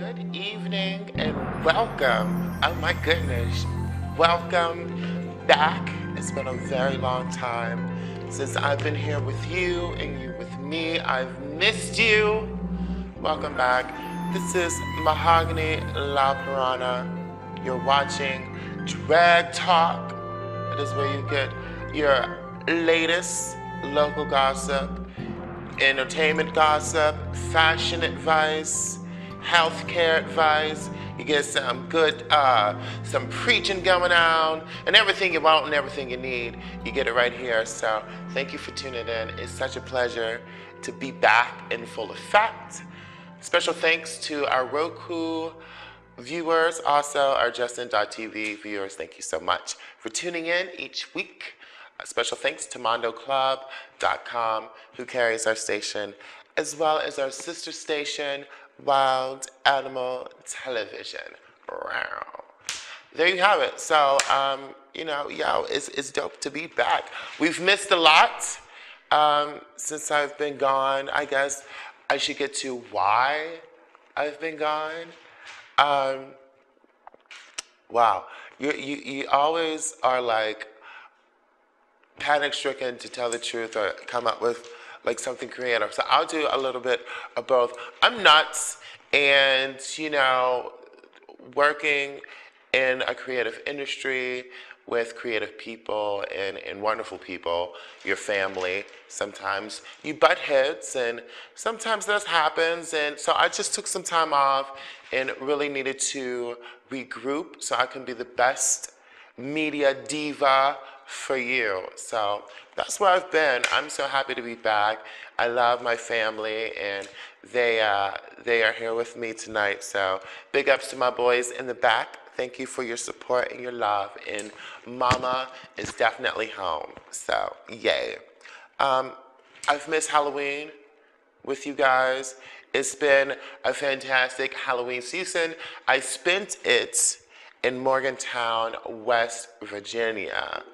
Good evening and welcome. Oh my goodness. Welcome back. It's been a very long time since I've been here with you and you with me. I've missed you. Welcome back. This is Mahogany La Piranha. You're watching Drag Talk. It is where you get your latest local gossip, entertainment gossip, fashion advice, healthcare advice. You get some good, some preaching going on, and everything you want and everything you need. You get it right here. So thank you for tuning in. It's such a pleasure to be back in full effect. Special thanks to our Roku viewers, also our Justin.tv viewers. Thank you so much for tuning in each week. A special thanks to MondoClub.com, who carries our station, as well as our sister station, Wild Animal Television. Wow. There you have it. So, it's dope to be back. We've missed a lot since I've been gone. I guess I should get to why I've been gone. Wow. You always are like, panic-stricken to tell the truth or come up with like something creative. So I'll do a little bit of both. I'm nuts, and working in a creative industry with creative people and wonderful people, your family, sometimes you butt heads, and sometimes this happens. And so I just took some time off and really needed to regroup so I can be the best media diva for you. So that's where I've been. I'm so happy to be back. I love my family, and they are here with me tonight. So big ups to my boys in the back. Thank you for your support and your love. And Mama is definitely home. So yay. I've missed Halloween with you guys. It's been a fantastic Halloween season. I spent it in Morgantown, West Virginia.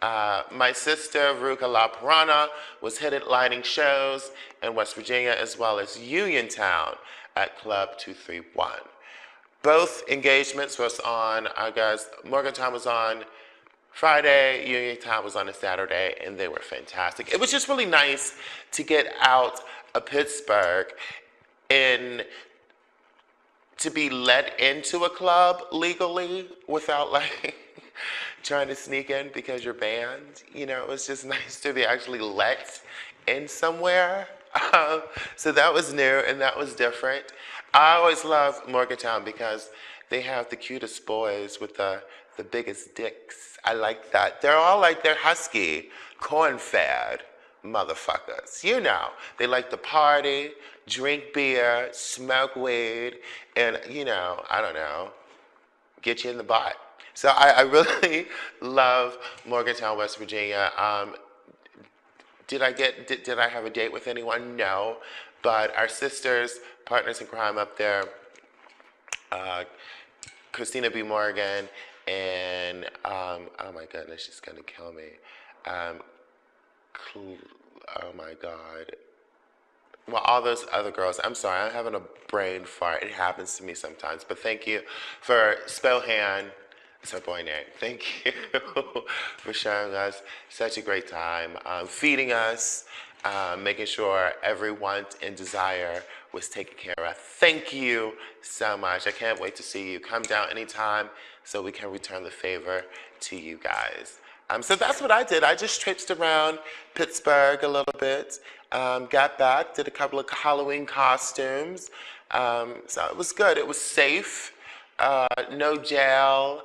My sister, Veruca La Piranha, was headlining shows in West Virginia as well as Uniontown at Club 231. Both engagements was on, I guess, Morgantown was on Friday, Uniontown was on a Saturday, and they were fantastic. It was just really nice to get out of Pittsburgh and to be let into a club legally without like trying to sneak in because you're banned. It was just nice to be actually let in somewhere. So that was new and that was different. I always love Morgantown because they have the cutest boys with the biggest dicks. I like that. They're all like, they're husky, corn-fed motherfuckers. They like to party, drink beer, smoke weed, and, I don't know, get you in the butt. So I really love Morgantown, West Virginia. Did I have a date with anyone? No. But our sisters, partners in crime up there, Christina B. Morgan, and, oh my goodness, she's gonna kill me. Oh my God. Well, all those other girls, I'm sorry, I'm having a brain fart. It happens to me sometimes. But thank you for Spellhand. It's her boy name. Thank you for showing us such a great time, feeding us, making sure every want and desire was taken care of. Thank you so much. I can't wait to see you. Come down anytime so we can return the favor to you guys. So that's what I did. I just traipsed around Pittsburgh a little bit, got back, did a couple of Halloween costumes. So it was good. It was safe, no jail.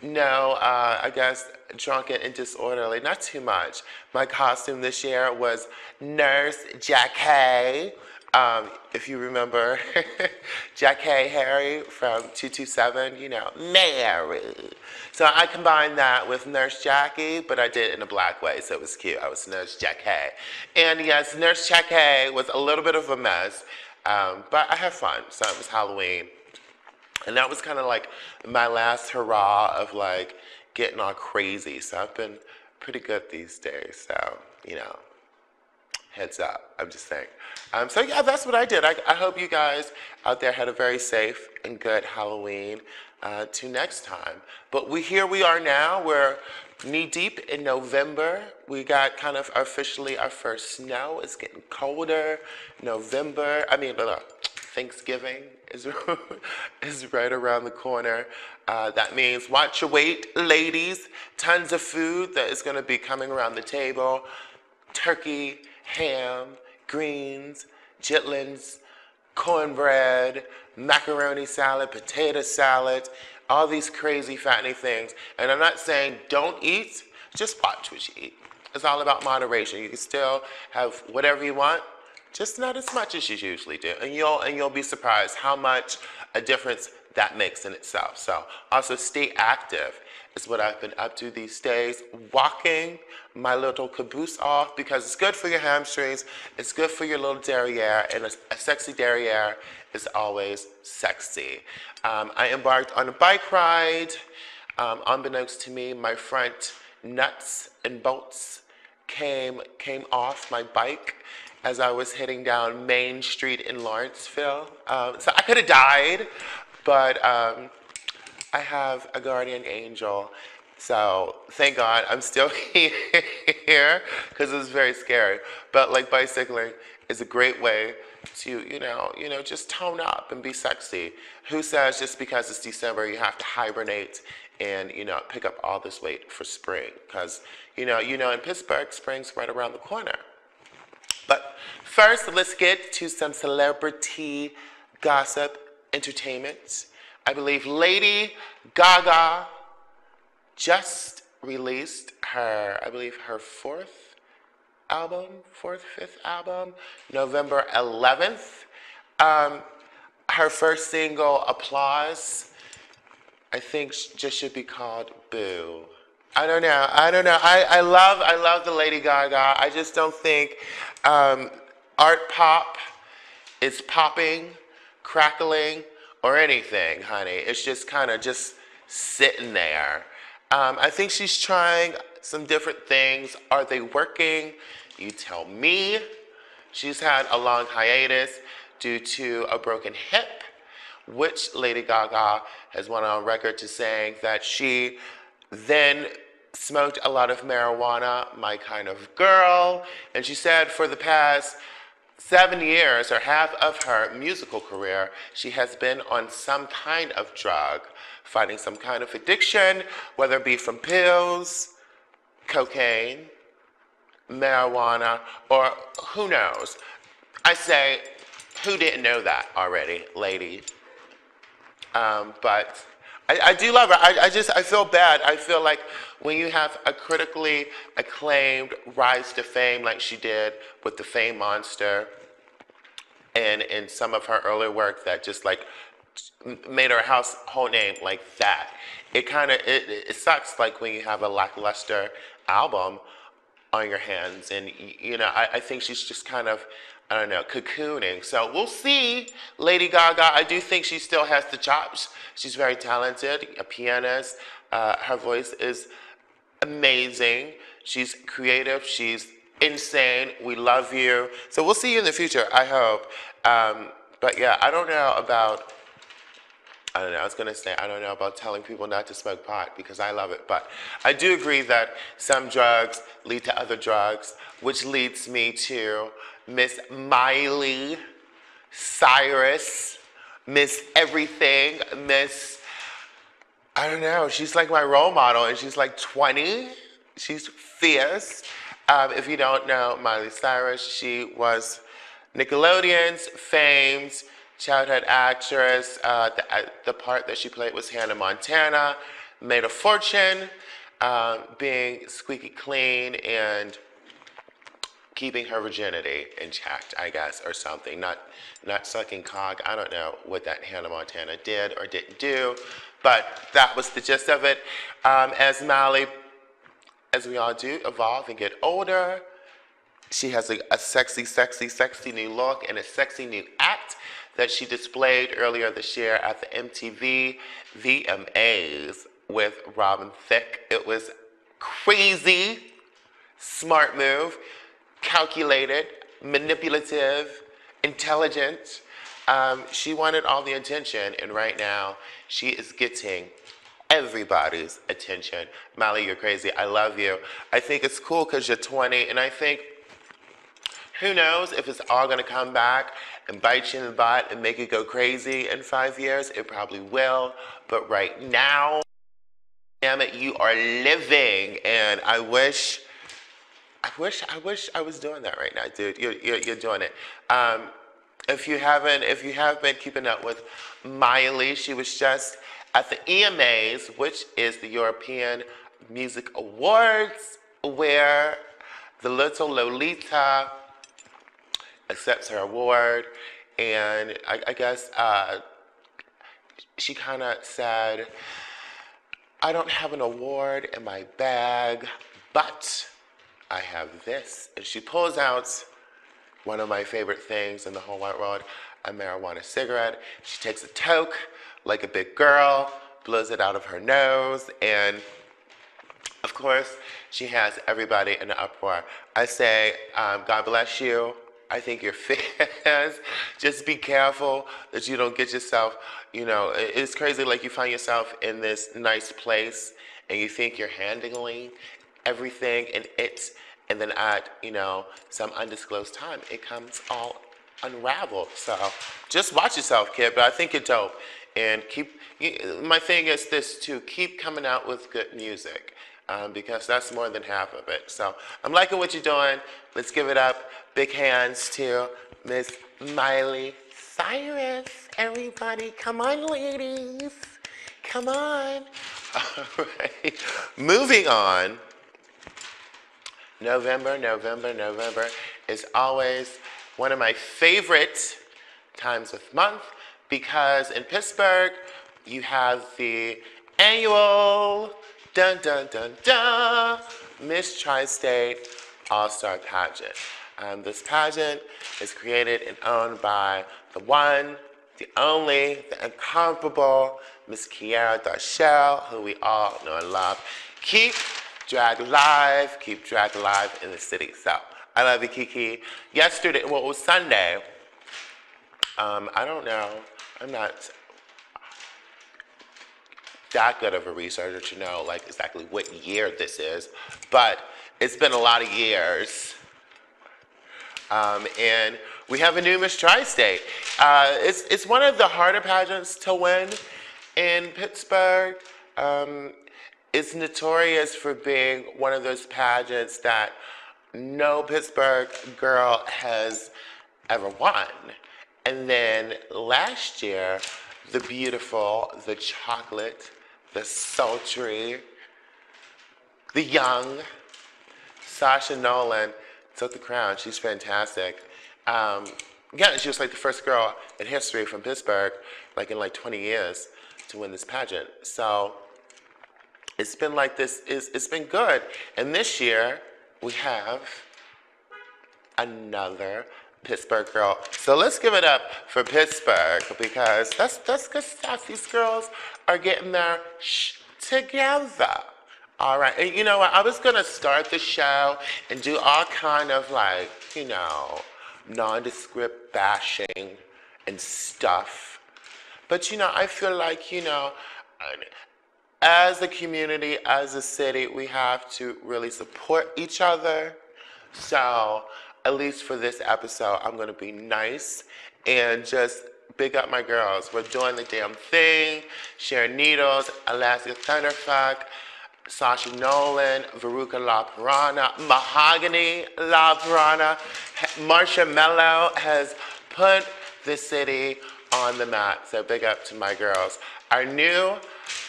No, I guess drunken and disorderly, not too much. My costume this year was Nurse Jackie. If you remember Jackie Harry from 227, Mary. So I combined that with Nurse Jackie, but I did it in a black way, so it was cute. I was Nurse Jackie. And yes, Nurse Jackie was a little bit of a mess, but I had fun, so it was Halloween. And that was kind of like my last hurrah of like getting all crazy. So I've been pretty good these days. So, Heads up, I'm just saying. So yeah, that's what I did. I hope you guys out there had a very safe and good Halloween. To next time. But here we are now. We're knee deep in November. We got kind of officially our first snow. It's getting colder. November. Thanksgiving is is right around the corner. That means watch your weight, ladies. Tons of food that is going to be coming around the table. Turkey, ham, greens, chitlins, cornbread, macaroni salad, potato salad, all these crazy fattening things. And I'm not saying don't eat, just watch what you eat. It's all about moderation. You can still have whatever you want, just not as much as you usually do. And you'll be surprised how much a difference that makes in itself. So also stay active is what I've been up to these days. Walking my little caboose off because it's good for your hamstrings, it's good for your little derriere, and a sexy derriere is always sexy. I embarked on a bike ride. Unbeknownst to me, my front nuts and bolts came off my bike as I was heading down Main Street in Lawrenceville. So I could have died, but I have a guardian angel, so thank God I'm still here because it was very scary. But like bicycling is a great way to just tone up and be sexy. Who says just because it's December you have to hibernate and pick up all this weight for spring? Because in Pittsburgh spring's right around the corner. But first, let's get to some celebrity gossip, entertainment. I believe Lady Gaga just released her fifth album, November 11th. Her first single, Applause, I think just should be called Boo. I don't know. I love the Lady Gaga. I just don't think art pop is popping, crackling, or anything, honey. It's just kind of just sitting there. I think she's trying some different things. Are they working? You tell me. She's had a long hiatus due to a broken hip, which Lady Gaga has went on record to saying that she then smoked a lot of marijuana, my kind of girl, and she said for the past 7 years, or half of her musical career, she has been on some kind of drug, fighting some kind of addiction, whether it be from pills, cocaine, marijuana, or who knows. I say, who didn't know that already, lady? But I do love her. I feel bad. I feel like when you have a critically acclaimed rise to fame like she did with the Fame Monster, and in some of her earlier work that just like made her household name like that, it sucks like when you have a lackluster album on your hands, and I think she's just kind of, I don't know, cocooning. So we'll see. Lady Gaga, I do think she still has the chops. She's very talented, a pianist. Her voice is amazing. She's creative. She's insane. We love you. So we'll see you in the future, I hope. But yeah, I don't know, I was going to say, I don't know about telling people not to smoke pot because I love it. But I do agree that some drugs lead to other drugs, which leads me to Miss Miley Cyrus, Miss Everything, I don't know, she's like my role model, and she's like 20. She's fierce. If you don't know Miley Cyrus, she was Nickelodeon's famed childhood actress. The part that she played was Hannah Montana. Made a fortune being squeaky clean and keeping her virginity intact, I guess, or something. Not sucking cock. I don't know what that Hannah Montana did or didn't do, but that was the gist of it. As Miley, as we all do, evolve and get older, she has a sexy, sexy, sexy new look and a sexy new act that she displayed earlier this year at the MTV VMAs with Robin Thicke. It was crazy, smart move, calculated. manipulative, intelligent. She wanted all the attention, and right now she is getting everybody's attention. Molly, you're crazy. I love you. I think it's cool because you're 20, and I think who knows if it's all going to come back and bite you in the butt and make you go crazy in 5 years. It probably will. But right now, damn it, you are living. And I wish I was doing that right now, dude. You're doing it. If you have been keeping up with Miley, she was just at the EMAs, which is the European Music Awards, where the little Lolita accepts her award, and I guess she kind of said, I don't have an award in my bag, but I have this. And she pulls out one of my favorite things in the whole wide world, a marijuana cigarette. She takes a toke like a big girl, blows it out of her nose, and of course, she has everybody in an uproar. I say, God bless you. I think you're fans. Just be careful that you don't get yourself, it's crazy, like you find yourself in this nice place and you think you're handling everything and then at, some undisclosed time, it comes all unraveled. So just watch yourself, kid, but I think you're dope. And my thing is this too, keep coming out with good music. Because that's more than half of it. So I'm liking what you're doing. Let's give it up. Big hands to Miss Miley Cyrus. Everybody, come on, ladies. Come on. All right. Moving on. November is always one of my favorite times of month because in Pittsburgh, you have the annual dun dun dun dun Miss Tri-State All-Star Pageant. This pageant is created and owned by the one, the only, the incomparable Miss Kiara Darshell, who we all know and love. Keep drag alive in the city. So I love you, Kiki. Yesterday, well, it was Sunday. I don't know. I'm not that good of a researcher to know like exactly what year this is, but it's been a lot of years. And we have a new Miss Tri-State. It's one of the harder pageants to win in Pittsburgh. It's notorious for being one of those pageants that no Pittsburgh girl has ever won. And then last year, the beautiful, the chocolate, the sultry, the young Sasha Nolan took the crown. She's fantastic. Yeah, she was like the first girl in history from Pittsburgh, like in like 20 years, to win this pageant. So it's been like this. It's been good. And this year we have another Pittsburgh girl. So let's give it up for Pittsburgh because that's good stuff. These girls are getting their together. All right, and you know what? I was gonna start the show and do all kind of like, nondescript bashing and stuff. But I feel like, as a community, as a city, we have to really support each other. So at least for this episode, I'm gonna be nice and just big up my girls. We're doing the damn thing. Sharon Needles, Alaska Thunderfuck, Sasha Nolan, Veruca La Piranha, Mahogany La Piranha. Marsha Mello has put the city on the map. So big up to my girls. Our new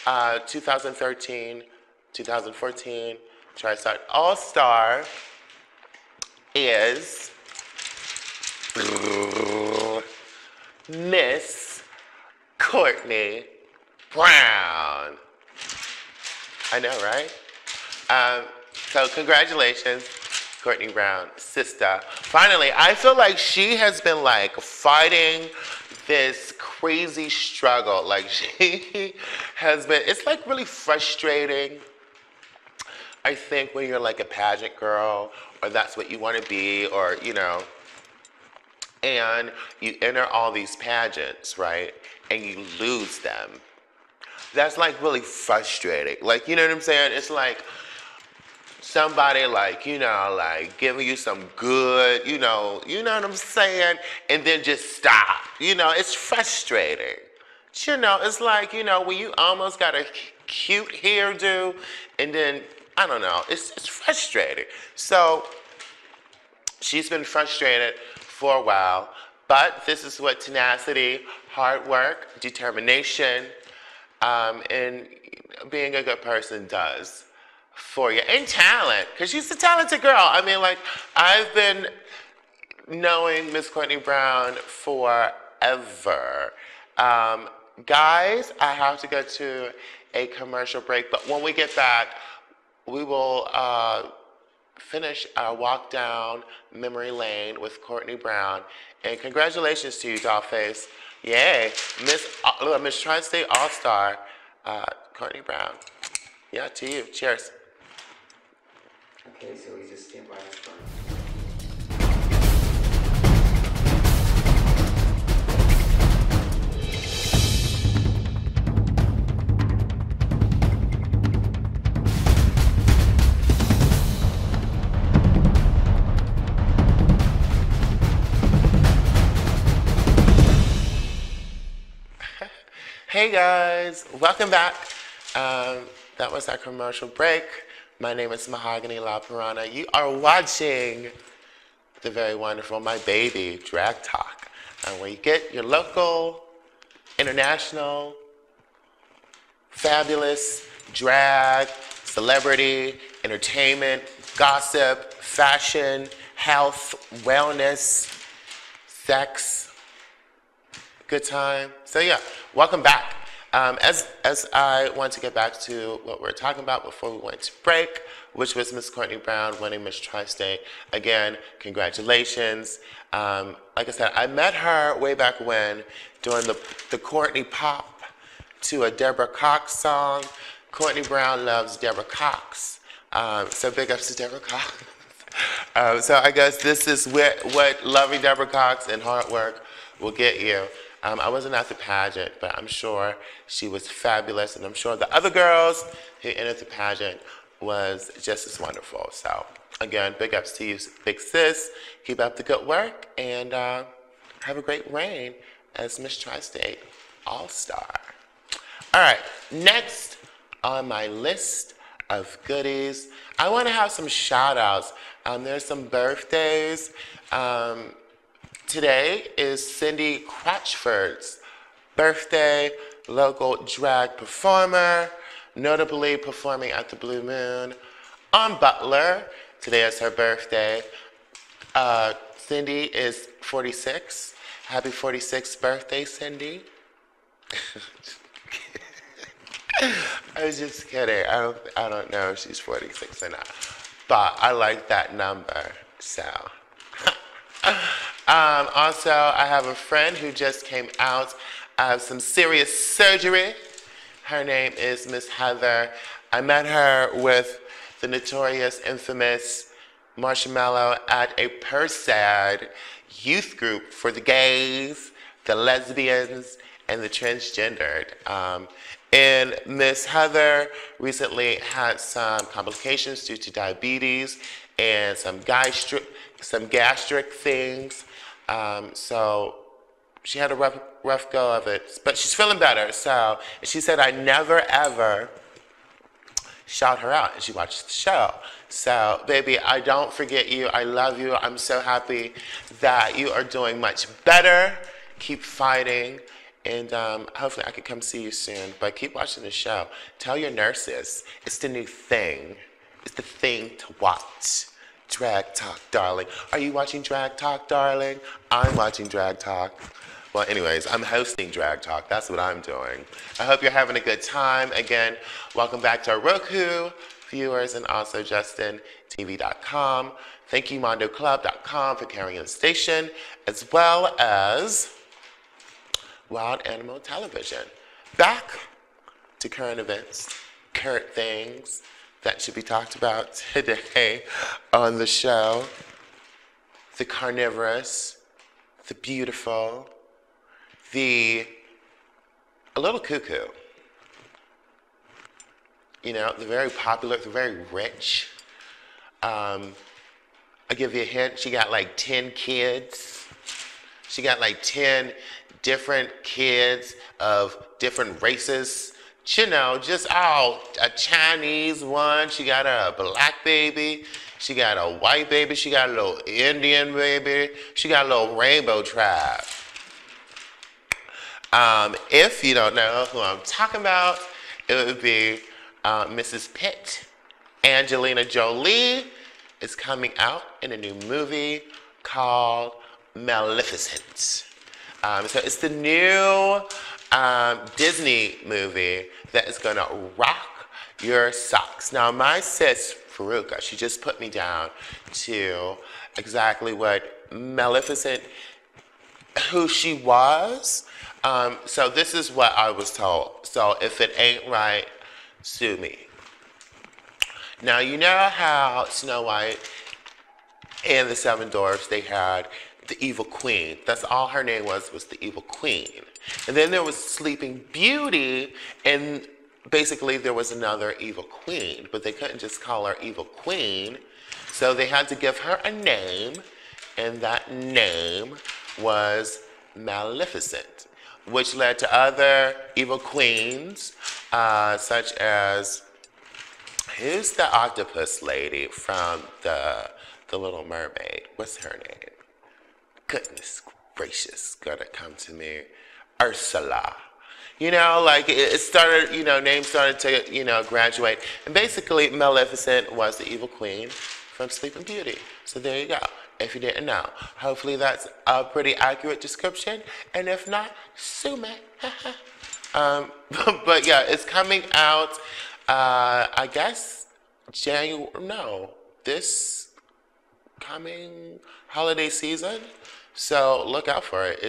2013-2014 Tri-State All-Star is Miss Courtney Brown. I know, right? So congratulations, Courtney Brown, sister. Finally, I feel like she has been like fighting this crazy struggle. Like she has been, it's like really frustrating. I think when you're like a pageant girl, or that's what you want to be, or and you enter all these pageants, right? And you lose them. That's like really frustrating. Like, you know what I'm saying? It's like somebody like, like giving you some good, you know what I'm saying? And then just stop. It's frustrating. It's like, when you almost got a cute hairdo and then, I don't know, it's frustrating. So she's been frustrated for a while, but this is what tenacity, hard work, determination, and being a good person does for you. And talent, because she's a talented girl. I mean, like, I've been knowing Miss Courtney Brown forever. Guys, I have to go to a commercial break, but when we get back, we will finish our walk down memory lane with Courtney Brown. And congratulations to you, Dollface. Yay. Miss Tri-State All-Star, Courtney Brown. Yeah, to you. Cheers. Okay, so we just stand by his phone. Hey guys, welcome back. That was our commercial break. My name is Mahogany La PiranHa. You are watching the very wonderful My Baby Drag Talk, where you get your local, international, fabulous drag, celebrity, entertainment, gossip, fashion, health, wellness, sex, good time. So yeah, welcome back. As I want to get back to what we were talking about before we went to break, which was Miss Courtney Brown winning Miss Tri-State. Again, congratulations. Like I said, I met her way back when during the Courtney Pop to a Deborah Cox song. Courtney Brown loves Deborah Cox. So big ups to Deborah Cox. So I guess this is what loving Deborah Cox and hard work will get you. I wasn't at the pageant, but I'm sure she was fabulous, and I'm sure the other girls who entered the pageant was just as wonderful. So again, big ups to you, big sis. Keep up the good work, and have a great reign as Miss Tri-State All-Star. All right, next on my list of goodies, I want to have some shout-outs. There's some birthdays. Today is Cindy Cratchford's birthday, local drag performer, notably performing at the Blue Moon on Butler. Today is her birthday. Cindy is 46. Happy 46th birthday, Cindy. I was just kidding. I don't know if she's 46 or not, but I like that number, so. Also, I have a friend who just came out of some serious surgery. Her name is Miss Heather. I met her with the notorious, infamous Marshmallow at a PERSAD youth group for the gays, the lesbians, and the transgendered. And Miss Heather recently had some complications due to diabetes and some gastric things. So she had a rough go of it, but she's feeling better. So she said, I never ever shout her out, and she watched the show. So baby, I don't forget you. I love you. I'm so happy that you are doing much better. Keep fighting. And hopefully I can come see you soon. But keep watching the show. Tell your nurses it's the new thing. It's the thing to watch. Drag Talk, darling. Are you watching Drag Talk, darling? I'm watching Drag Talk. Well, anyways, I'm hosting Drag Talk. That's what I'm doing. I hope you're having a good time. Again, welcome back to our Roku viewers and also JustinTV.com. Thank you, MondoClub.com for carrying the station, as well as Wild Animal Television. Back to current events, current things that should be talked about today on the show. The carnivorous, the beautiful, a little cuckoo. You know, they're very popular, they're very rich. I'll give you a hint, she got like 10 kids. She got like 10 different kids of different races. You know, just all, a Chinese one, she got a black baby, she got a white baby, she got a little Indian baby, she got a little rainbow tribe. If you don't know who I'm talking about, it would be Mrs. Pitt. Angelina Jolie is coming out in a new movie called Maleficent. So it's the new Disney movie that is gonna rock your socks. Now my sis, Faruka, she just put me down to exactly what Maleficent, who she was. So this is what I was told. So if it ain't right, sue me. Now you know how Snow White and the Seven Dwarfs, they had the evil queen. That's all her name was the evil queen. And then there was Sleeping Beauty, and basically there was another evil queen, but they couldn't just call her evil queen, so they had to give her a name, and that name was Maleficent, which led to other evil queens, such as, who's the octopus lady from the Little Mermaid? What's her name? Goodness gracious, gonna come to me. Ursula. You know, like it started, you know, names started to, you know, graduate. And basically, Maleficent was the evil queen from Sleeping Beauty. So there you go, if you didn't know. Hopefully that's a pretty accurate description. And if not, sue me. But yeah, it's coming out, I guess, this coming holiday season. So look out for it.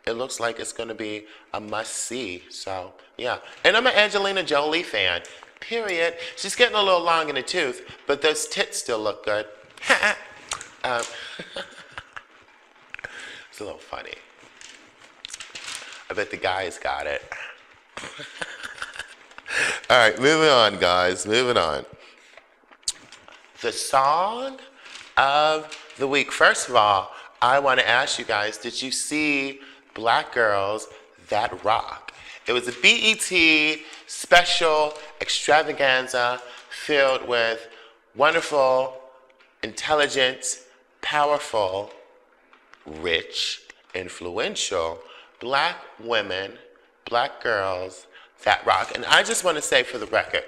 It looks like it's going to be a must-see. So, yeah. And I'm an Angelina Jolie fan, period. She's getting a little long in the tooth, but those tits still look good. It's a little funny. I bet the guys got it. All right, moving on, guys. Moving on. The song of the week. First of all, I want to ask you guys, did you see Black Girls That Rock? It was a BET special extravaganza filled with wonderful, intelligent, powerful, rich, influential Black women, Black girls that rock. And I just want to say for the record,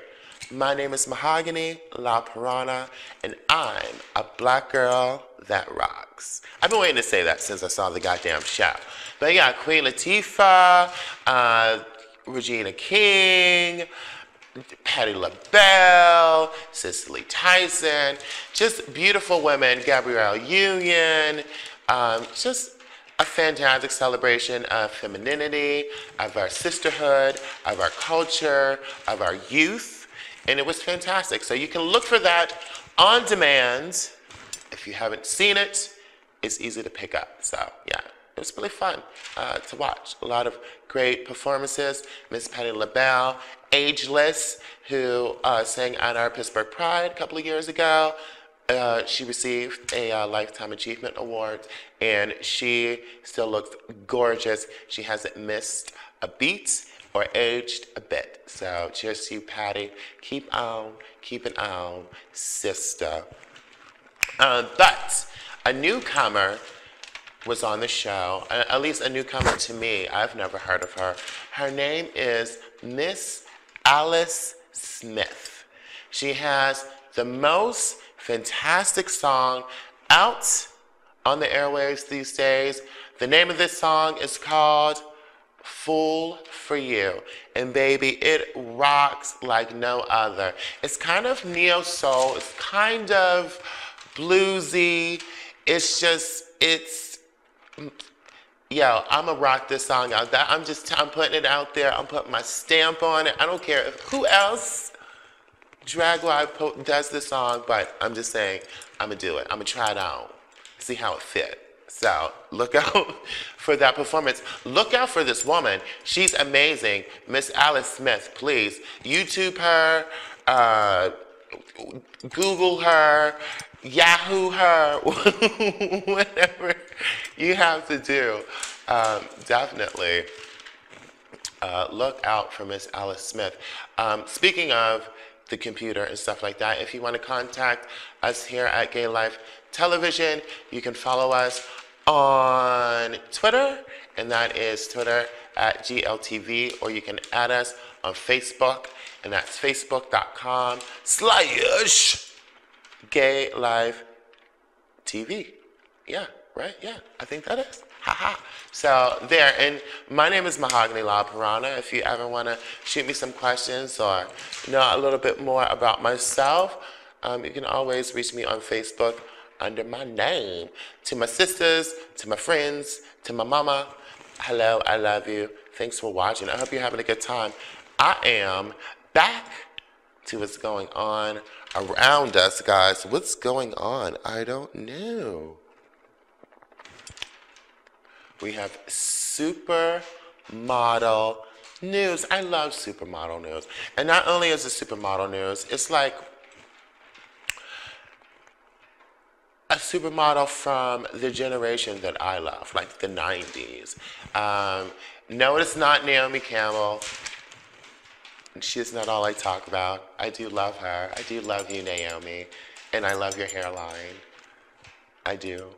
my name is Mahogany, La PiranHa, and I'm a Black girl that rocks. I've been waiting to say that since I saw the goddamn show. But yeah, Queen Latifah, Regina King, Patti LaBelle, Cicely Tyson, just beautiful women, Gabrielle Union, just a fantastic celebration of femininity, of our sisterhood, of our culture, of our youth, and it was fantastic. So you can look for that on demand. If you haven't seen it, it's easy to pick up. So yeah, it was really fun to watch. A lot of great performances. Miss Patti LaBelle, Ageless, who sang on our Pittsburgh Pride a couple of years ago. She received a Lifetime Achievement Award, and she still looks gorgeous. She hasn't missed a beat or aged a bit. So cheers to you, Patty. Keep on, keeping on, sister. But a newcomer was on the show, at least a newcomer to me. I've never heard of her. Her name is Miss Alice Smith. She has the most fantastic song out on the airwaves these days. The name of this song is called Fool for You. And baby, it rocks like no other. It's kind of neo-soul. It's kind of bluesy. It's just, yo, I'm gonna rock this song out. I'm putting it out there. I'm putting my stamp on it. I don't care who else Drag Live does this song, but I'm just saying, I'm gonna do it. I'm gonna try it out, see how it fits. So look out for that performance. Look out for this woman. She's amazing. Miss Alice Smith, please. YouTube her, Google her, Yahoo her, whatever you have to do. Definitely look out for Miss Alice Smith. Speaking of the computer and stuff like that, if you want to contact us here at Gay Life Television, you can follow us on Twitter, and that is Twitter at GLTV, or you can add us on Facebook, and that's facebook.com/Gay Life TV. Yeah, right? Yeah, I think that is. Haha. So there, and my name is Mahogany PiranHa. If you ever want to shoot me some questions or know a little bit more about myself, you can always reach me on Facebook under my name. To my sisters, to my friends, to my mama, hello, I love you. Thanks for watching. I hope you're having a good time. I am back to what's going on around us, guys. What's going on? I don't know. We have supermodel news. I love supermodel news. And not only is it supermodel news, it's like a supermodel from the generation that I love, like the 90s. No, it's not Naomi Campbell. She is not all I talk about. I do love her. I do love you, Naomi. And I love your hairline. I do.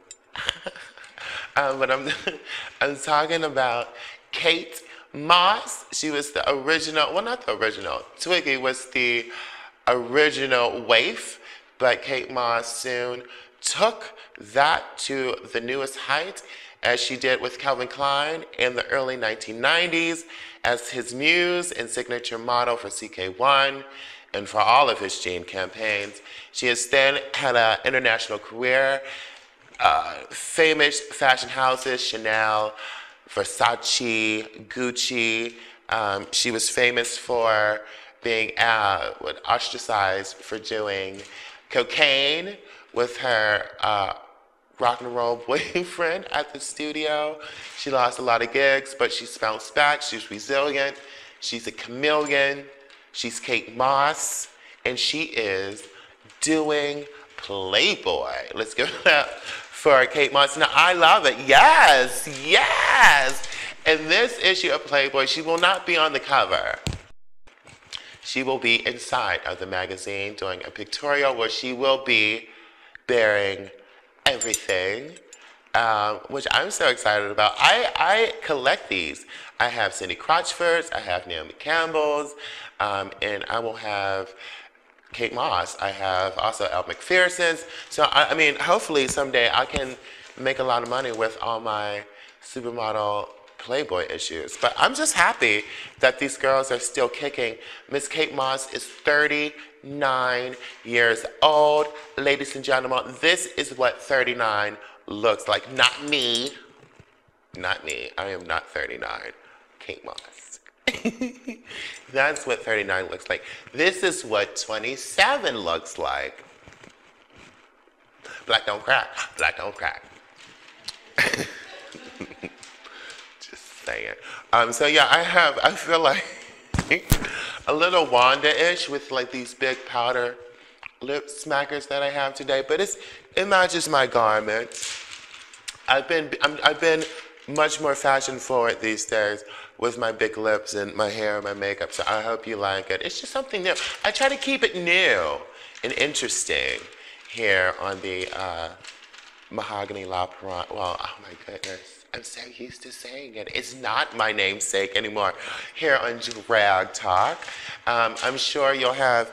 But I'm talking about Kate Moss. She was the original, well, not the original. Twiggy was the original waif, but Kate Moss soon took that to the newest height, as she did with Calvin Klein in the early 1990s as his muse and signature model for CK1 and for all of his jean campaigns. She has then had an international career. Famous fashion houses, Chanel, Versace, Gucci. She was famous for being ostracized for doing cocaine with her rock and roll boyfriend at the studio. She lost a lot of gigs, but she's bounced back. She's resilient. She's a chameleon. She's Kate Moss, and she is doing Playboy. Let's give it up for Kate Moss. Now, I love it. Yes, yes. In this issue of Playboy, she will not be on the cover. She will be inside of the magazine doing a pictorial where she will be bearing everything, which I'm so excited about. I collect these. I have Cindy Crotchford's, I have Naomi Campbell's, and I will have Kate Moss. I have also Elle Macpherson's. So, I mean, hopefully someday I can make a lot of money with all my supermodel Playboy issues. But I'm just happy that these girls are still kicking. Miss Kate Moss is 39 years old. Ladies and gentlemen, this is what 39 looks like. Not me. Not me. I am not 39. Kate Moss. That's what 39 looks like. This is what 27 looks like. Black don't crack. Black don't crack. Just saying. So yeah, I feel like a little Wanda-ish with like these big powder lip smackers that I have today, but it matches my garments. I've been much more fashion forward these days with my big lips and my hair and my makeup, so I hope you like it. It's just something new. I try to keep it new and interesting here on the Mahogany PiranHa. Well, oh my goodness, I'm so used to saying it. It's not my namesake anymore here on Drag Talk. I'm sure you'll have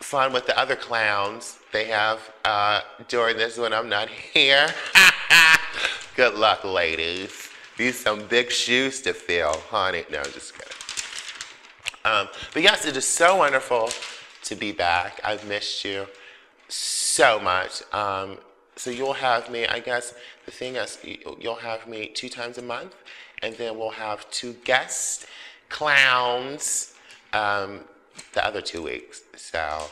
fun with the other clowns they have during this when I'm not here. Good luck, ladies. These some big shoes to fill, honey. No, I'm just kidding. But yes, it is so wonderful to be back. I've missed you so much. So you'll have me, I guess the thing is, you'll have me 2 times a month, and then we'll have 2 guest clowns the other 2 weeks. So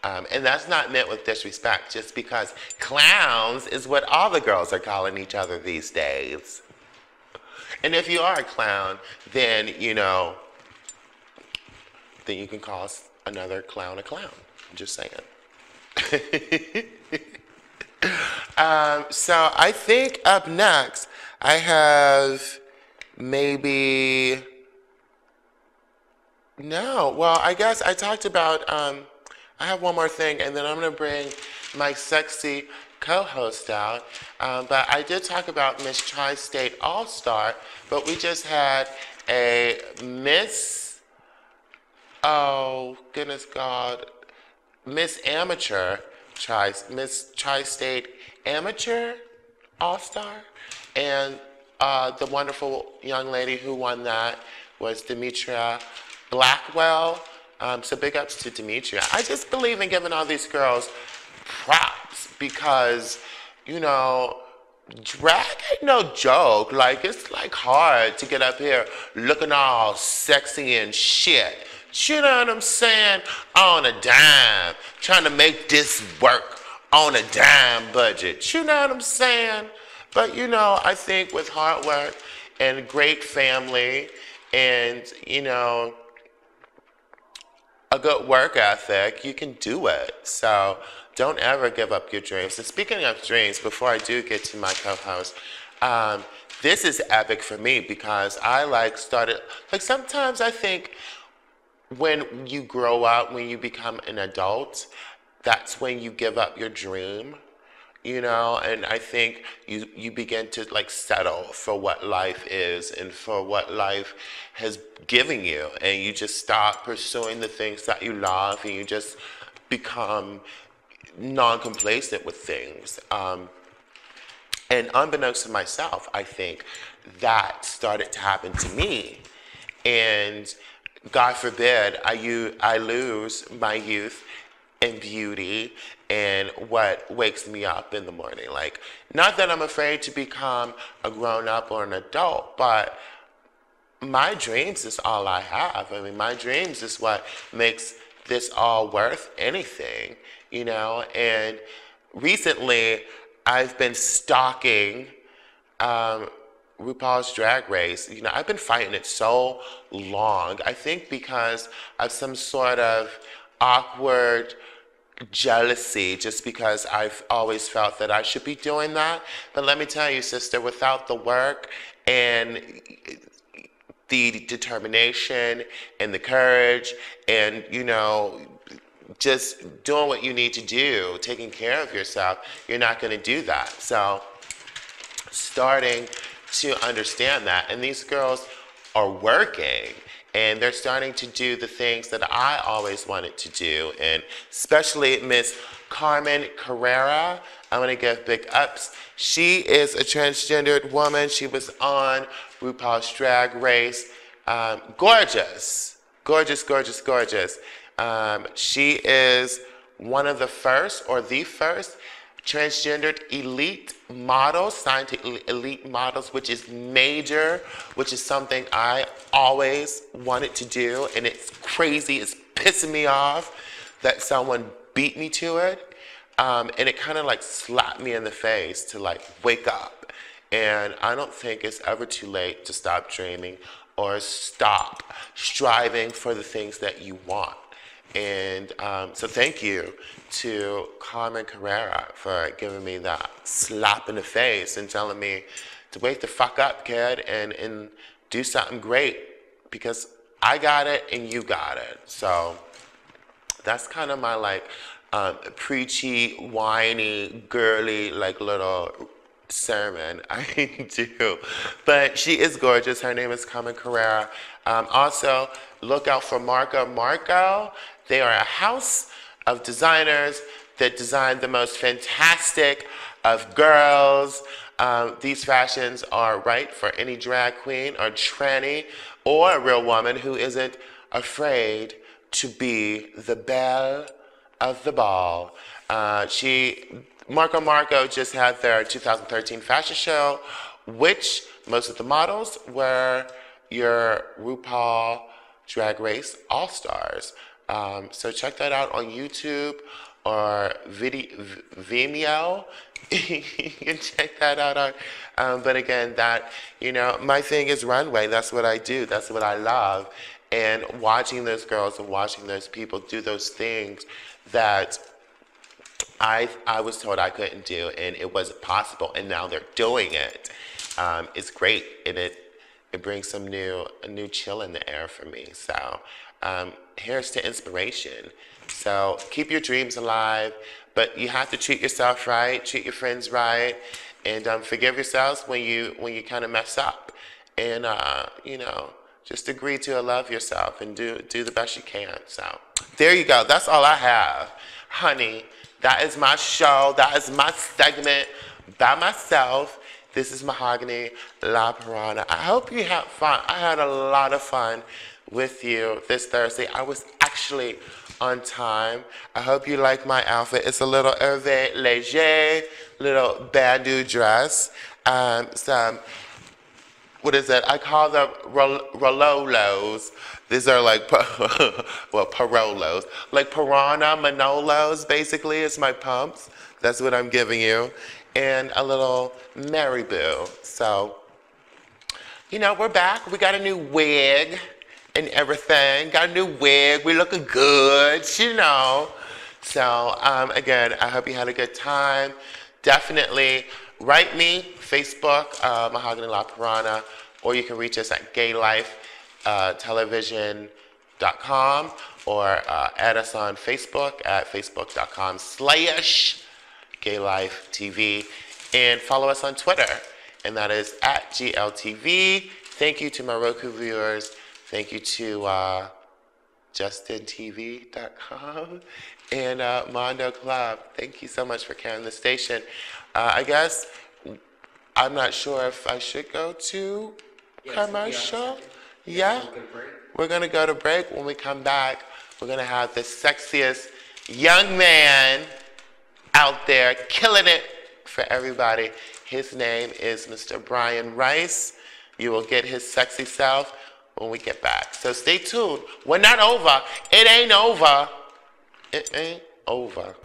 And that's not meant with disrespect, just because clowns is what all the girls are calling each other these days. And if you are a clown, then, then you can call another clown a clown. I'm just saying. So I think up next, I have maybe, no, well, I guess I talked about, I have one more thing, and then I'm going to bring my sexy co-host out. But I did talk about Miss Tri-State All-Star, but we just had a Miss, oh, goodness God, Miss Amateur, Miss Tri-State Amateur All-Star, and the wonderful young lady who won that was Demetria Blackwell. So big ups to Demetria. I just believe in giving all these girls props because, drag ain't no joke. Like, it's like hard to get up here looking all sexy and shit. You know what I'm saying? On a dime. Trying to make this work on a dime budget. You know what I'm saying? But, I think with hard work and great family and, a good work ethic, you can do it. So don't ever give up your dreams. And speaking of dreams, before I do get to my co-host, this is epic for me because I started, sometimes I think when you grow up, when you become an adult, that's when you give up your dream. And I think you begin to settle for what life is and for what life has given you, and you just stop pursuing the things that you love, and you just become non-complacent with things. And unbeknownst to myself, I think that started to happen to me, and God forbid I lose my youth and beauty and what wakes me up in the morning. Not that I'm afraid to become a grown-up or an adult, but my dreams is all I have. I mean, my dreams is what makes this all worth anything, And recently, I've been stalking RuPaul's Drag Race. I've been fighting it so long. I think because of some sort of awkward jealousy, just because I've always felt that I should be doing that. But let me tell you, sister, without the work and the determination and the courage and, just doing what you need to do, taking care of yourself, you're not going to do that. So starting to understand that, and these girls are working, and they're starting to do the things that I always wanted to do, and especially Miss Carmen Carrera. I'm going to give big ups. She is a transgendered woman. She was on RuPaul's Drag Race. Gorgeous. Gorgeous, gorgeous, gorgeous. She is one of the first, or the first, transgendered elite models, signed to elite models, which is major, which is something I always wanted to do, and it's crazy, it's pissing me off that someone beat me to it, and it kind of slapped me in the face to wake up, and I don't think it's ever too late to stop dreaming or stop striving for the things that you want. And so thank you to Carmen Carrera for giving me that slap in the face and telling me to wake the fuck up, kid, and do something great, because I got it and you got it. So that's kind of my preachy, whiny, girly, little sermon I do. But she is gorgeous. Her name is Carmen Carrera. Also, look out for Marco. They are a house of designers that design the most fantastic of girls. These fashions are right for any drag queen or tranny or a real woman who isn't afraid to be the belle of the ball. Marco just had their 2013 fashion show, which most of the models were your RuPaul Drag Race All-Stars. So check that out on YouTube or Vimeo. You can check that out on, but again, that, my thing is runway. That's what I do. That's what I love. And watching those girls and watching those people do those things that I was told I couldn't do, and it wasn't possible, and now they're doing it. It's great, and it brings a new chill in the air for me. So here's to inspiration. So keep your dreams alive, but you have to treat yourself right, treat your friends right, and forgive yourselves when you kind of mess up, and just agree to love yourself and do the best you can. So there you go. That's all I have, honey. That is my show. That is my segment by myself. This is Mahogany La PiranHa. I hope you had fun. I had a lot of fun with you this Thursday. I was actually on time. I hope you like my outfit. It's a little Hervé Léger, little bandeau dress. What is it? I call them Rololos. These are like, Parolos. Like Piranha Manolos, basically, is my pumps. That's what I'm giving you. And a little Maribou. So, we're back. We got a new wig and everything. Got a new wig. We're looking good, So, again, I hope you had a good time. Definitely write me, Facebook, Mahogany La PiranHa, or you can reach us at gaylifetelevision.com, or add us on Facebook at facebook.com/gaylifetv, and follow us on Twitter, and that is at GLTV. Thank you to my Roku viewers. Thank you to JustinTV.com and Mondo Club. Thank you so much for carrying the station. I guess I'm not sure if I should go to commercial. Yeah, we're gonna go to break. When we come back, we're gonna have the sexiest young man out there killing it for everybody. His name is Mr. Brian Rice. You will get his sexy self when we get back. So stay tuned. We're not over. It ain't over. It ain't over.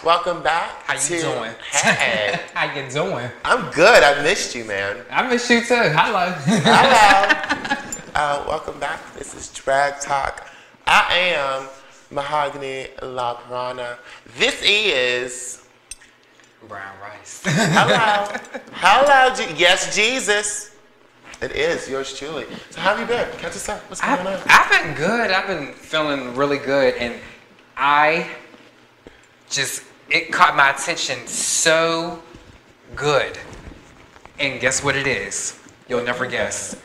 Welcome back. How you doing? Hey. How you doing? I'm good. I missed you, man. I missed you too. Hello. Hello. Welcome back. This is Drag Talk. I am Mahogany La PiranHa. This is Brown Rice. Hello. Hello. Yes, Jesus. It is yours truly. So how have you been? Catch us up. What's going on? I've been good. I've been feeling really good, and it caught my attention so good. And guess what it is? You'll never guess.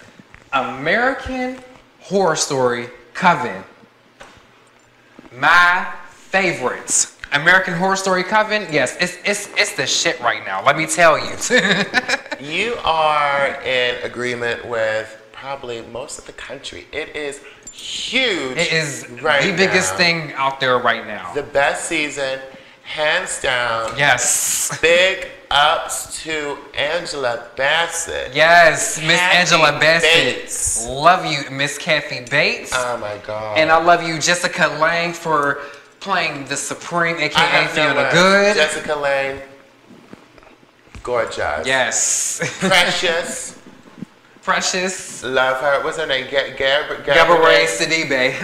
American Horror Story Coven. My favorites. American Horror Story Coven, yes, it's the shit right now. Let me tell you. You are in agreement with probably most of the country. It is huge. It is right the biggest now. thing out there right now. The best season, hands down. Yes. Big ups to Angela Bassett. Yes, Miss Angela Bassett. Bates. Love you, Miss Kathy Bates. Oh my God. And I love you, Jessica Lange, for playing the Supreme, aka Fiona Good. Jessica Lange, gorgeous. Yes. Precious. Precious. Love her. What's her name? Gabourey Sidibe.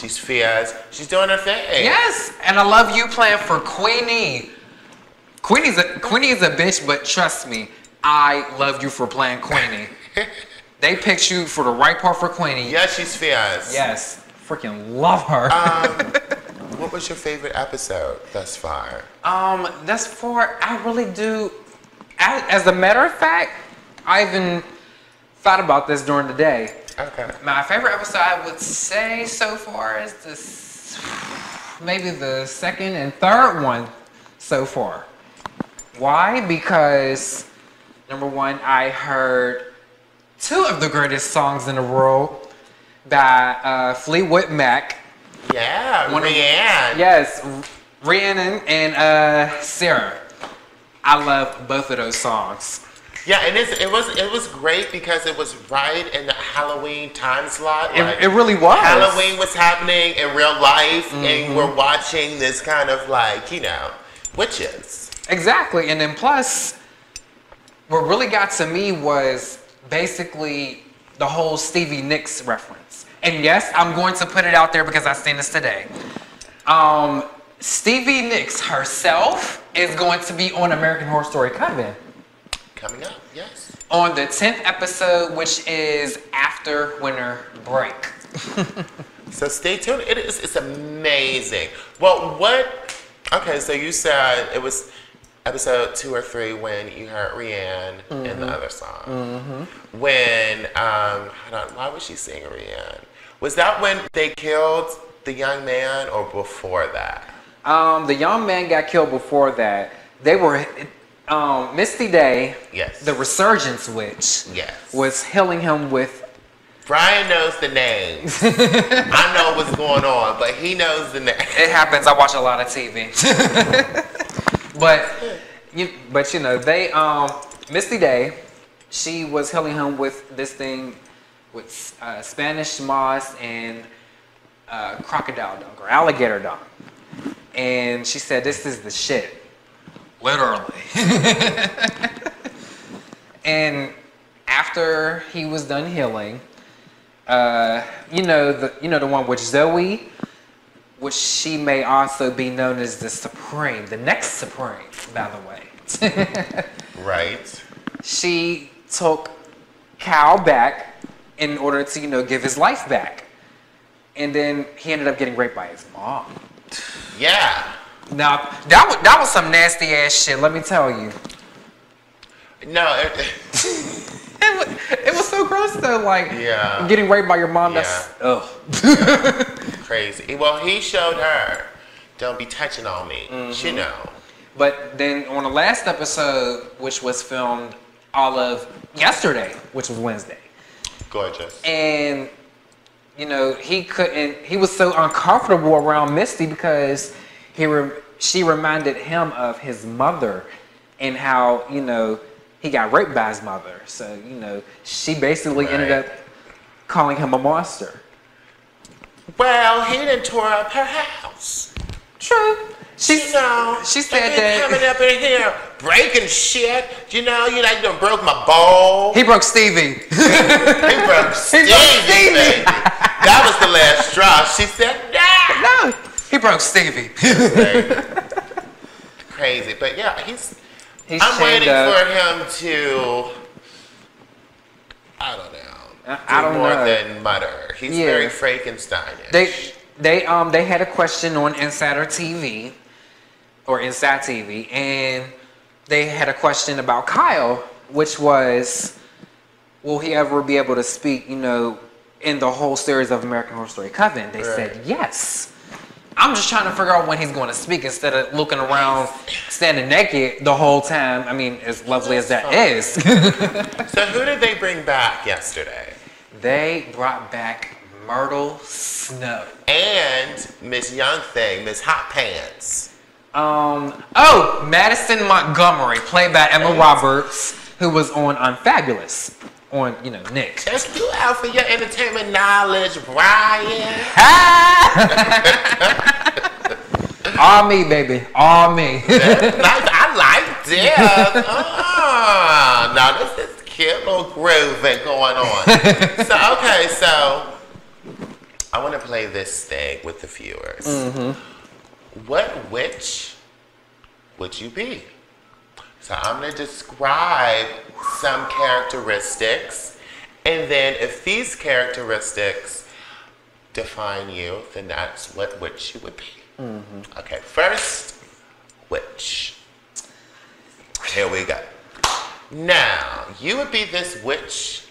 She's fierce. She's doing her thing. Yes, and I love you playing for Queenie. Queenie's a bitch, but trust me, I love you for playing Queenie. They picked you for the right part for Queenie. Yes, she's fierce. Yes, freaking love her. What was your favorite episode thus far? Thus far, I really do. As a matter of fact, I even thought about this during the day. Okay. My favorite episode, I would say so far, is maybe the second and third one so far. Why? Because number one, I heard two of the greatest songs in the world by Fleetwood Mac. Yeah, Rihanna. Yes, Rihanna and Sarah. I love both of those songs. Yeah, and it was great because it was right in the Halloween time slot. Like, It really was. Halloween was happening in real life, and we're watching this kind of like, witches. Exactly, and then plus, what really got to me was basically the whole Stevie Nicks reference. And yes, I'm going to put it out there because I've seen this today. Stevie Nicks herself is going to be on American Horror Story Coven. Coming up, yes. On the 10th episode, which is after winter break. So stay tuned. It's amazing. Well, okay, so you said it was episode 2 or 3 when you heard Rihanna in the other song. When, hold on, why was she singing Rihanna? Was that when they killed the young man or before that? The young man got killed before that. They were, Misty Day, Yes. the Resurgence Witch, Yes. was healing him with. Brian knows the names. I know what's going on, but he knows the names. It happens. I watch a lot of TV. but they Misty Day, she was healing him with this thing with Spanish moss and crocodile dung or alligator dung, and she said this is the shit, literally. And after he was done healing, the one with Zoe, which she may also be known as the Supreme, the next Supreme, by the way. Right. She took Cal back in order to, give his life back. And then he ended up getting raped by his mom. Yeah. Now, that was some nasty ass shit, let me tell you. No. It was so gross though, like getting raped by your mom, that's crazy. Well, he showed her, don't be touching on me. She know. But then on the last episode, which was filmed all of yesterday, which was Wednesday. Gorgeous. And, he was so uncomfortable around Misty because she reminded him of his mother and how, he got raped by his mother. So, she basically ended up calling him a monster. Well, he done tore up her house. True. She said that coming up in here breaking shit. You done broke my bowl. He broke Stevie. He broke Stevie, baby. That was the last straw. She said, no. He broke Stevie. Crazy, but yeah, I'm chained waiting up for him to, I don't know, more than mutter. He's very Frankensteinish. They had a question on Inside TV, and they had a question about Kyle, which was, will he ever be able to speak, in the whole series of American Horror Story Coven? They said yes. I'm just trying to figure out when he's going to speak instead of looking around, standing naked the whole time. I mean, as lovely as that is. So who did they bring back yesterday? They brought back Myrtle Snow. And Miss Young Thing, Miss Hot Pants. Madison Montgomery, played by Emma Roberts, who was on Unfabulous. On, Nick. Just you out for your entertainment knowledge, Brian. All me, baby. All me. That's nice. I like this. Now this is cute little grooving going on. So I want to play this thing with the viewers. What witch would you be? So I'm going to describe some characteristics, and then if these characteristics define you, then that's what witch you would be. Okay, first, witch. Here we go. Now, you would be this witch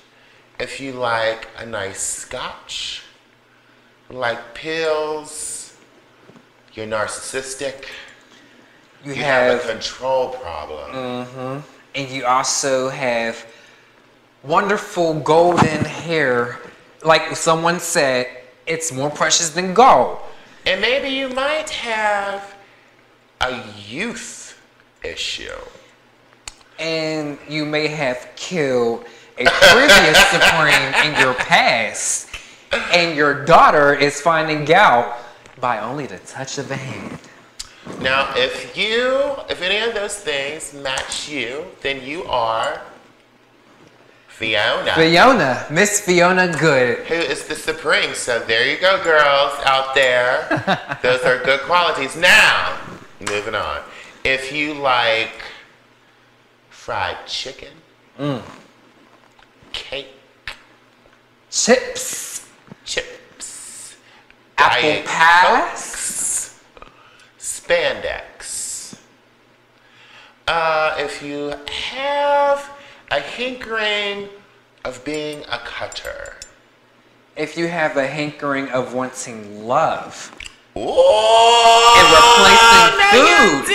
If you like a nice scotch, like pills, you're narcissistic, You you have have a control problem. and you also have wonderful golden hair. Like someone said, it's more precious than gold. And maybe you might have a youth issue. And you may have killed a previous Supreme in your past. And your daughter is finding out by only the touch of a hand. Now, if any of those things match you, then you are Fiona. Fiona, Miss Fiona Good. Who is the Supreme. So there you go, girls out there. Those are good qualities. Now, moving on. If you like fried chicken, cake, Chips, diet apple pie, Cokes, spandex. If you have a hankering of being a cutter. if you have a hankering of wanting love Whoa! and replacing food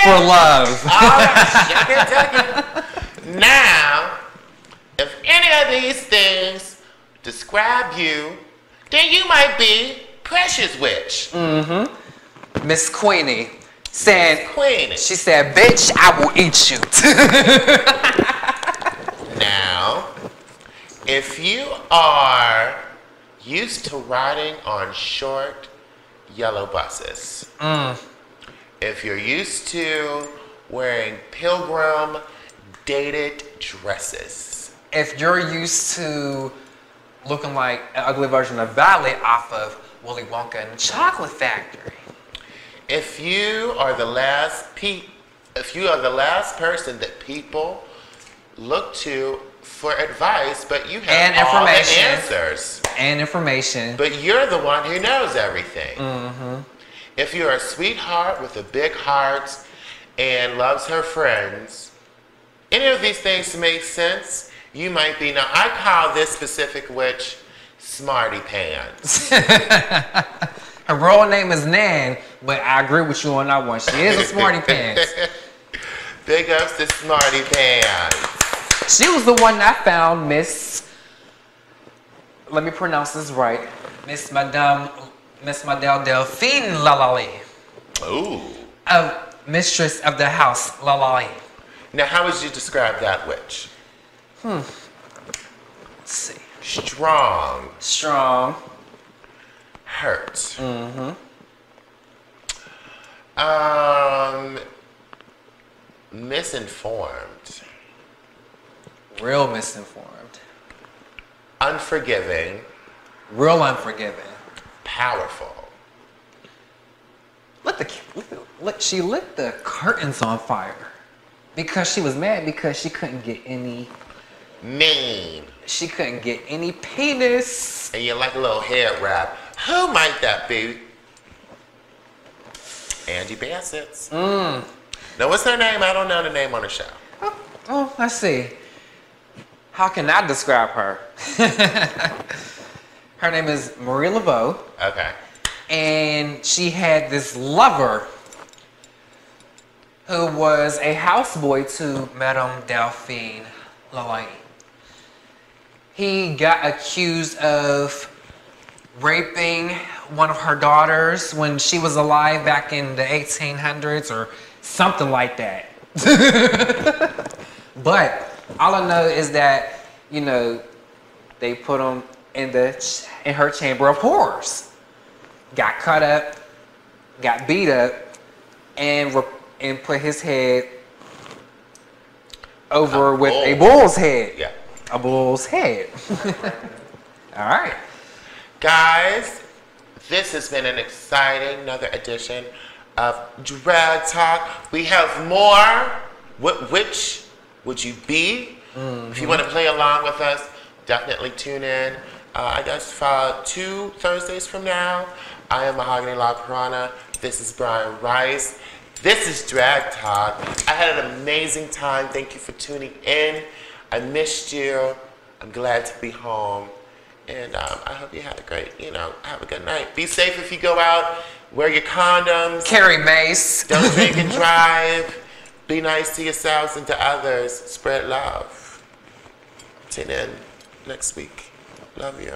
for love. Now, if any of these things describe you, then you might be Precious Witch. Miss Queenie said, Queen. she said, bitch, I will eat you. Now, if you are used to riding on short yellow buses, if you're used to wearing pilgrim dated dresses, If you're used to looking like an ugly version of Violet off of Willy Wonka and the Chocolate Factory. if you are the last person that people look to for advice, but you have And all the information. answers, And information. but you're the one who knows everything. If you're a sweetheart with a big heart and loves her friends, any of these things make sense. You might be. Now, I call this specific witch Smarty Pants. Her real name is Nan, but I agree with you on that one. She is a smarty pants. Big ups to Smarty Pants. She was the one that found Miss, let me pronounce this right, Miss Madame Delphine Lalali, Ooh. a mistress of the house Lalali. Now, how would you describe that witch? Let's see. Strong. Strong. Hurt. Misinformed. Real misinformed. Unforgiving. Real unforgiving. Powerful. She lit the curtains on fire because she was mad because she couldn't get any. Mean. She couldn't get any penis. And you like a little hair wrap. Who might that be? Angie Bassett's. Now, what's her name? I don't know the name on the show. Oh, let's see. How can I describe her? Her name is Marie Laveau, Okay. and she had this lover who was a houseboy to Madame Delphine Lalani. He got accused of raping one of her daughters when she was alive back in the 1800s or something like that. But all I know is that, you know, they put him in her chamber of horrors. Got cut up, got beat up, and put his head over with a bull's head. Yeah. A bull's head. All right. Guys, this has been an exciting another edition of Drag Talk. We have more. Which would you be? If you want to play along with us, definitely tune in. I guess 2 Thursdays from now. I am Mahogany La PiranHa. This is Brian Rice. This is Drag Talk. I had an amazing time. Thank you for tuning in. I missed you. I'm glad to be home. And I hope you had a great, have a good night. Be safe if you go out. Wear your condoms. Carry mace. Don't drink and drive. Be nice to yourselves and to others. Spread love. Tune in next week. Love you.